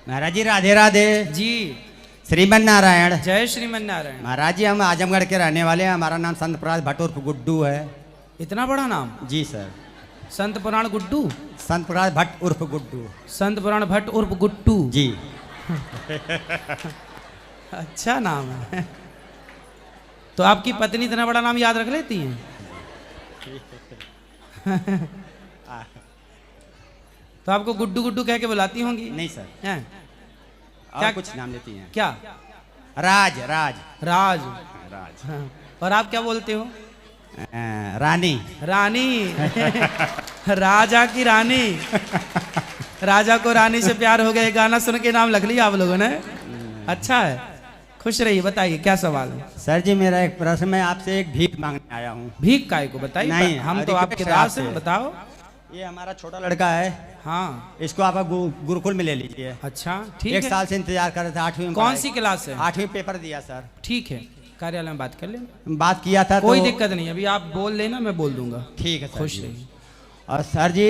महाराज जी राधे राधे जी। श्रीमन नारायण। जय श्रीमन नारायण। महाराज जी हम आजमगढ़ के रहने वाले हैं। हमारा नाम संत प्रकाश भट्ट उर्फ गुड्डू है। इतना बड़ा नाम? जी सर। संत पुराण गुड्डू। संत प्रकाश भट्ट उर्फ गुड्डू। संत पुराण भट्ट उर्फ गुट्टू जी। अच्छा नाम है। तो आपकी पत्नी इतना बड़ा नाम याद रख लेती हैं? तो आपको गुड्डू गुड्डू कह के बुलाती होंगी? नहीं सर। हैं? और क्या कुछ नाम लेती हैं? क्या? राज राज राज। राज। हाँ। और आप क्या बोलते हो? रानी। रानी। राजा की रानी। राजा को रानी से प्यार हो गया, ये गाना सुन के नाम रख लिया आप लोगों ने। अच्छा है, खुश रहिए। बताइए क्या सवाल है? सर जी मेरा एक प्रश्न, मैं आपसे एक भीख मांगने आया हूँ। भीख काय को? बताइए। नहीं, हम तो आपके रिक्वेस्ट दास है हैं, बताओ। ये हमारा छोटा लड़का है। हाँ। इसको आप गुरुकुल में ले लीजिए। अच्छा ठीक एक है। साल से इंतजार कर रहे थे। 8वीं में कौन सी क्लास है? 8वीं पेपर दिया सर। ठीक है, कार्यालय में बात कर लेना। बात किया था कोई तो दिक्कत नहीं, अभी आप बोल लेना, मैं बोल दूंगा। ठीक है सर खुश जी। रहिए। और सर जी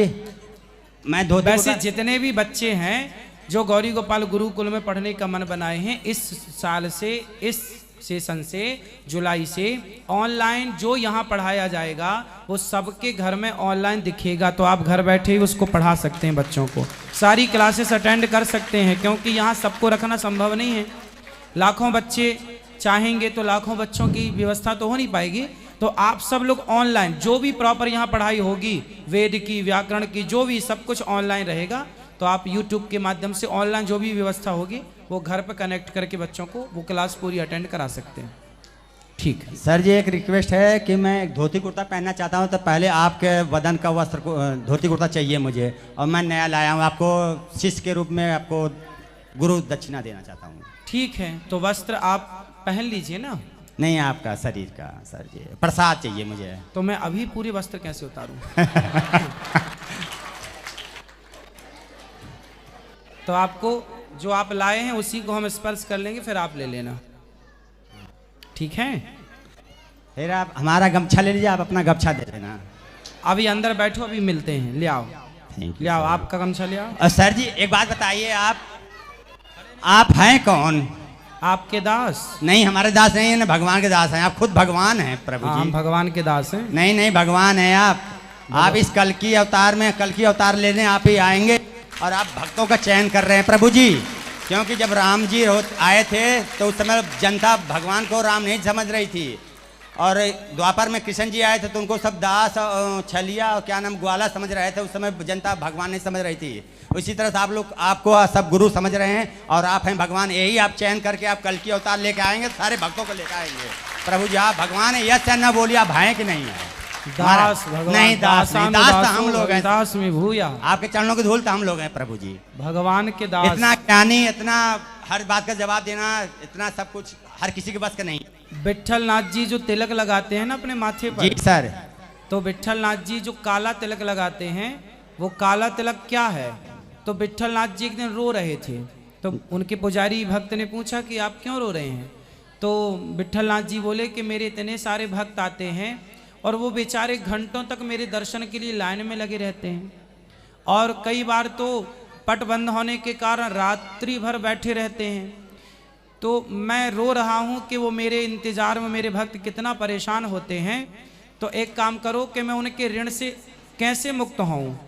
मैं धोती वैसे कुर्ता- जितने भी बच्चे हैं जो गौरी गोपाल गुरुकुल में पढ़ने का मन बनाए हैं, इस साल से, इस सेशन से, जुलाई से ऑनलाइन जो यहाँ पढ़ाया जाएगा वो सबके घर में ऑनलाइन दिखेगा। तो आप घर बैठे ही उसको पढ़ा सकते हैं, बच्चों को सारी क्लासेस अटेंड कर सकते हैं, क्योंकि यहाँ सबको रखना संभव नहीं है। लाखों बच्चे चाहेंगे तो लाखों बच्चों की व्यवस्था तो हो नहीं पाएगी। तो आप सब लोग ऑनलाइन जो भी प्रॉपर यहाँ पढ़ाई होगी, वेद की, व्याकरण की, जो भी सब कुछ ऑनलाइन रहेगा। तो आप YouTube के माध्यम से ऑनलाइन जो भी व्यवस्था होगी वो घर पर कनेक्ट करके बच्चों को वो क्लास पूरी अटेंड करा सकते हैं। ठीक है सर जी एक रिक्वेस्ट है कि मैं एक धोती कुर्ता पहनना चाहता हूँ, तो पहले आपके वदन का वस्त्र को धोती कुर्ता चाहिए मुझे, और मैं नया लाया हूँ। आपको शिष्य के रूप में आपको गुरु दक्षिणा देना चाहता हूँ। ठीक है, तो वस्त्र आप पहन लीजिए ना। नहीं आपका शरीर का सर जी, प्रसाद चाहिए मुझे। तो मैं अभी पूरे वस्त्र कैसे उतारूं? तो आपको जो आप लाए हैं उसी को हम स्पर्श कर लेंगे, फिर आप ले लेना। ठीक है? फिर आप हमारा गमछा ले लीजिए, आप अपना गमछा दे देना। अभी अंदर बैठो, अभी मिलते हैं। ले आओ, थैंक ले आओ आपका गमछा ले आओ। और सर जी एक बात बताइए, आप हैं कौन? आपके दास? नहीं हमारे दास नहीं है ना, भगवान के दास हैं। आप खुद भगवान हैं प्रभु हाँ, जी। हम भगवान के दास हैं। नहीं नहीं भगवान है आप इस कल की अवतार में, कल की अवतार लेने आप ही आएंगे, और आप भक्तों का चयन कर रहे हैं प्रभु जी। क्योंकि जब राम जी आए थे तो उस समय जनता भगवान को राम नहीं समझ रही थी, और द्वापर में कृष्ण जी आए थे तो उनको सब दास, छलिया और क्या नाम ग्वाला समझ रहे थे। उस समय जनता भगवान नहीं समझ रही थी। उसी तरह से आप लोग आपको सब गुरु समझ रहे हैं, और आप हैं भगवान। यही आप चयन करके आप कल की अवतार लेके आएंगे, सारे भक्तों को लेकर आएंगे प्रभु जी। आप भगवान है, यस न बोलिए, आप हैं कि नहीं है? दास भगवान। नहीं दास नहीं, दास तो हम लोग हैं। दास में भूया। आपके चरणों की धूल तो हम लोग हैं प्रभु जी। भगवान के दास। इतना ज्ञानी, इतना हर बात का जवाब देना, इतना सब कुछ हर किसी के बस का नहीं। विट्ठल नाथ जी जो तिलक लगाते हैं ना अपने माथे पर, जी सर। तो विट्ठल नाथ जी जो काला तिलक लगाते हैं, वो काला तिलक क्या है? तो विट्ठल नाथ जी एक दिन रो रहे थे, तो उनके पुजारी भक्त ने पूछा कि आप क्यों रो रहे हैं? तो विट्ठल नाथ जी बोले कि मेरे इतने सारे भक्त आते हैं और वो बेचारे घंटों तक मेरे दर्शन के लिए लाइन में लगे रहते हैं, और कई बार तो पट बंद होने के कारण रात्रि भर बैठे रहते हैं। तो मैं रो रहा हूँ कि वो मेरे इंतज़ार में मेरे भक्त कितना परेशान होते हैं। तो एक काम करो कि मैं उनके ऋण से कैसे मुक्त हूँ?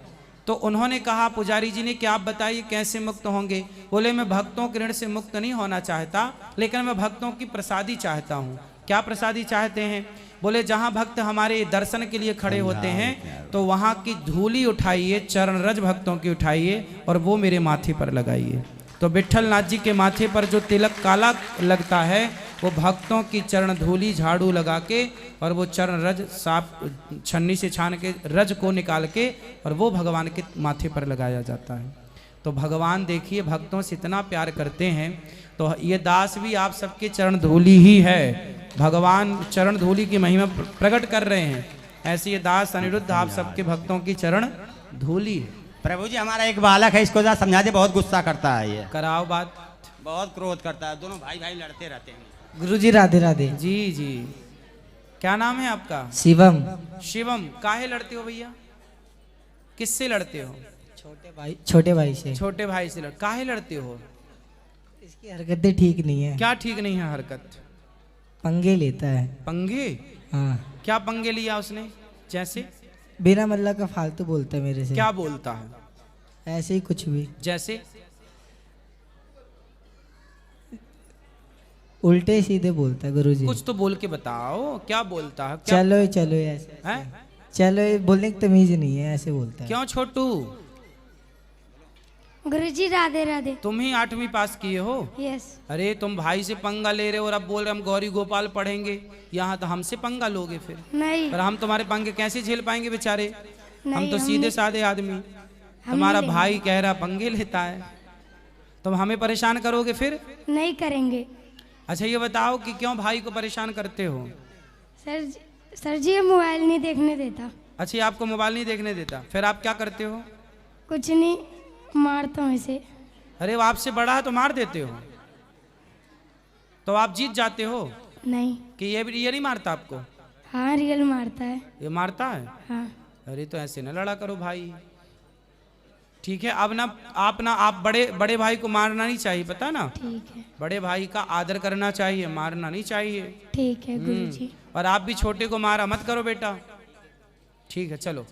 तो उन्होंने कहा पुजारी जी ने कि आप बताइए कैसे मुक्त होंगे? बोले मैं भक्तों के ऋण से मुक्त नहीं होना चाहता, लेकिन मैं भक्तों की प्रसादी चाहता हूँ। क्या प्रसादी चाहते हैं? बोले जहाँ भक्त हमारे दर्शन के लिए खड़े होते हैं तो वहाँ की धूली उठाइए, चरण रज भक्तों की उठाइए और वो मेरे माथे पर लगाइए। तो विट्ठल नाथ जी के माथे पर जो तिलक काला लगता है वो भक्तों की चरण धूली झाड़ू लगा के और वो चरण रज साफ छन्नी से छान के रज को निकाल के और वो भगवान के माथे पर लगाया जाता है। तो भगवान देखिए भक्तों से इतना प्यार करते हैं, तो ये दास भी आप सबके चरण धूली ही है। भगवान चरण धूली की महिमा प्रकट कर रहे हैं, ऐसे ये दास अनिरुद्ध आप सबके भक्तों की चरण धूली है। प्रभु जी हमारा एक बालक है, इसको जरा समझा दे, बहुत गुस्सा करता है ये। कराओ बात। बहुत क्रोध करता है, दोनों भाई भाई लड़ते रहते हैं। गुरुजी राधे राधे। जी जी, क्या नाम है आपका? शिवम। शिवम। काहे लड़ते हो भैया? किससे लड़ते हो? छोटे भाई से। छोटे भाई से काहे लड़ते हो? इसकी हरकतें ठीक नहीं है। क्या ठीक नहीं है हरकत? पंगे लेता है। पंगे? हाँ, क्या पंगे लिया उसने? जैसे? बिना मतलब का फालतू बोलता है मेरे से। क्या बोलता है? ऐसे ही कुछ भी, जैसे? उल्टे सीधे बोलता है गुरुजी। कुछ तो बोल के बताओ, क्या बोलता है? क्या चलो चलो ऐसे है? चलो, ये बोलने की तमीज नहीं है, ऐसे बोलता है। क्यों छोटू? गुरुजी राधे राधे। तुम ही 8वीं पास किए हो? यस। अरे तुम भाई से पंगा ले रहे हो और अब बोल रहे हम गौरी गोपाल पढ़ेंगे। यहाँ तो हमसे पंगा लोगे फिर? नहीं पर हम तुम्हारे पंगे कैसे झेल पाएंगे बेचारे? हम नहीं, तो हम सीधे नहीं- साधे आदमी। तुम्हारा नहीं भाई कह रहा पंगे लेता है, तुम हमें परेशान करोगे फिर? नहीं करेंगे। अच्छा ये बताओ कि क्यों भाई को परेशान करते हो? सर जी ये मोबाइल नहीं देखने देता। अच्छा ये आपको मोबाइल नहीं देखने देता, फिर आप क्या करते हो? कुछ नहीं, मारता हूँ इसे। अरे वो आपसे बड़ा है तो मार देते हो? तो आप जीत जाते हो नहीं। कि ये नहीं मारता आपको? हाँ रियल मारता है। ये मारता है? हाँ अरे तो ऐसे ना लड़ा करो भाई। ठीक है, अब ना आप बड़े भाई को मारना नहीं चाहिए, पता ना? ठीक है। बड़े भाई का आदर करना चाहिए, मारना नहीं चाहिए। ठीक है गुरुजी। और आप भी छोटे को मारा मत करो बेटा। ठीक है चलो।